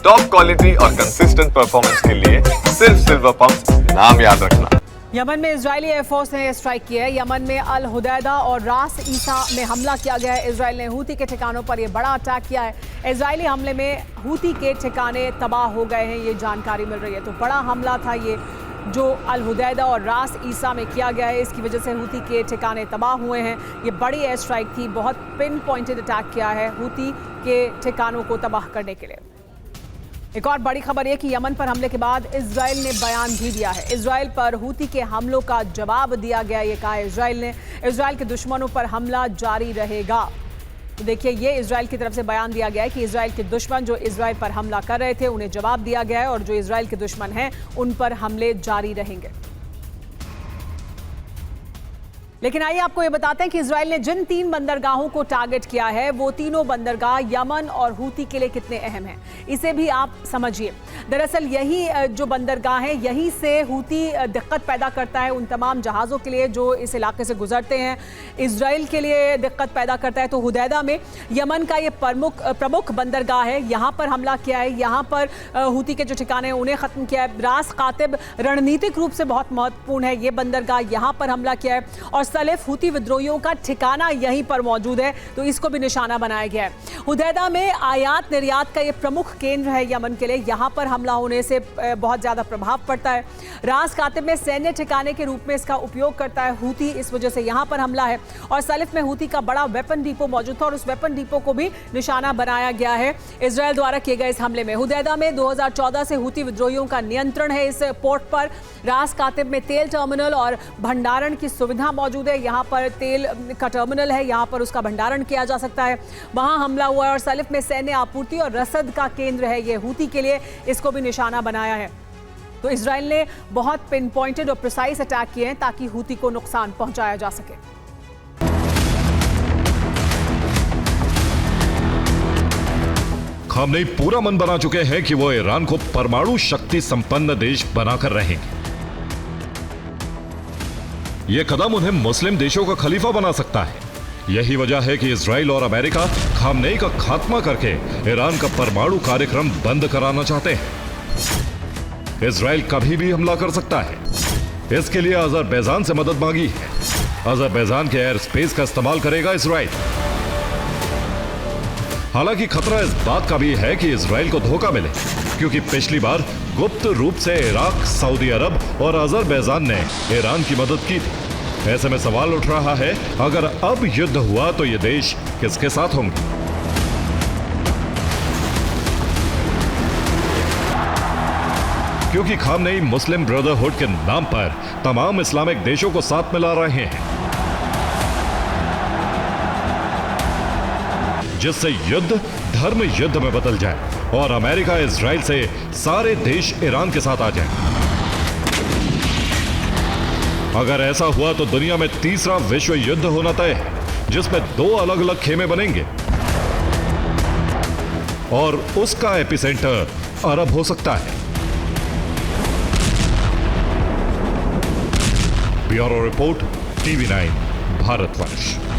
Top quality और consistent performance के लिए सिर्फ सिल्वर पंप्स, नाम याद रखना। यमन में इजरायली एयरफोर्स ने स्ट्राइक की है। यमन में अल हुदैदा और रास ईसा में हमला किया गया है। इजरायल ने हूती के ठिकानों पर यह बड़ा अटैक किया है। इजरायली हमले में हूती के ठिकाने तबाह हो गए हैं, ये जानकारी मिल रही है। तो बड़ा हमला था ये जो अल हुदैदा और रास ईसा में किया गया है, इसकी वजह से हूती के ठिकाने तबाह हुए हैं। ये बड़ी एयर स्ट्राइक थी, बहुत पिन पॉइंटेड अटैक किया है हूती के ठिकानों को तबाह करने के लिए। एक और बड़ी खबर यह कि यमन पर हमले के बाद इजरायल ने बयान भी दिया है। इजरायल पर हूती के हमलों का जवाब दिया गया, ये कहा इजरायल ने। इजरायल के दुश्मनों पर हमला जारी रहेगा। तो देखिए, ये इजरायल की तरफ से बयान दिया गया है कि इजरायल के दुश्मन जो इजरायल पर हमला कर रहे थे उन्हें जवाब दिया गया है और जो इजरायल के दुश्मन हैं उन पर हमले जारी रहेंगे। लेकिन आइए आपको ये बताते हैं कि इजरायल ने जिन 3 बंदरगाहों को टारगेट किया है वो तीनों बंदरगाह यमन और हूती के लिए कितने अहम हैं, इसे भी आप समझिए। दरअसल यही जो बंदरगाह है, यहीं से हूती दिक्कत पैदा करता है उन तमाम जहाज़ों के लिए जो इस इलाके से गुजरते हैं। इजरायल के लिए दिक्कत पैदा करता है। तो हुदैदा में यमन का ये प्रमुख बंदरगाह है, यहाँ पर हमला किया है। यहाँ पर हूती के जो ठिकाने हैं उन्हें ख़त्म किया है। रास कातिब रणनीतिक रूप से बहुत महत्वपूर्ण है ये बंदरगाह, यहाँ पर हमला किया है। और सलेफ हूती विद्रोहियों का ठिकाना यहीं पर मौजूद है, तो इसको भी निशाना बनाया गया है। हुदैदा में आयात निर्यात का ये प्रमुख केंद्र है यमन के लिए, यहाँ पर हमला होने से बहुत ज़्यादा प्रभाव पड़ता है। रास कातिब में सैन्य ठिकाने के रूप में इसका उपयोग करता है हूती, इस वजह से यहाँ पर हमला है। और सलेफ में हूती का बड़ा वेपन डिपो मौजूद था और उस वेपन डिपो को भी निशाना बनाया गया है इजरायल द्वारा किए गए इस हमले में। हुदैदा में 2014 से हूती विद्रोहियों का नियंत्रण है इस पोर्ट पर। रास कातिब में तेल टर्मिनल और भंडारण की सुविधा मौजूद है। यहाँ पर तेल का टर्मिनल है, यहाँ पर उसका भंडारण किया जा सकता है। वहाँ हमला हुआ है। और सलिफ में सैन्य आपूर्ति और रसद का केंद्र है ये हूती के लिए, इसको भी निशाना बनाया है। तो इजरायल ने बहुत पिन पॉइंटेड और प्रिसाइज अटैक किए हैं ताकि हूती को नुकसान पहुंचाया जा सके। खामनेई पूरा मन बना चुके हैं कि वो ईरान को परमाणु शक्ति संपन्न देश बनाकर रहेंगे। यह कदम उन्हें मुस्लिम देशों का खलीफा बना सकता है। यही वजह है कि इजराइल और अमेरिका खामनेई का खात्मा करके ईरान का परमाणु कार्यक्रम बंद कराना चाहते हैं। इजराइल कभी भी हमला कर सकता है, इसके लिए अजरबैजान से मदद मांगी है। अजरबैजान के एयर स्पेस का इस्तेमाल करेगा इजराइल। हालांकि खतरा इस बात का भी है कि इजराइल को धोखा मिले, क्योंकि पिछली बार गुप्त रूप से इराक, सऊदी अरब और अजरबैजान ने ईरान की मदद की थी। ऐसे में सवाल उठ रहा है, अगर अब युद्ध हुआ तो ये देश किसके साथ होंगे? क्योंकि खामनेई मुस्लिम ब्रदरहुड के नाम पर तमाम इस्लामिक देशों को साथ मिला रहे हैं, जिससे युद्ध धर्म युद्ध में बदल जाए और अमेरिका इजराइल से सारे देश ईरान के साथ आ जाए। अगर ऐसा हुआ तो दुनिया में तीसरा विश्व युद्ध होना तय है, जिसमें 2 अलग अलग खेमे बनेंगे और उसका एपिसेंटर अरब हो सकता है। Bureau report, TV9 Bharatvarsh.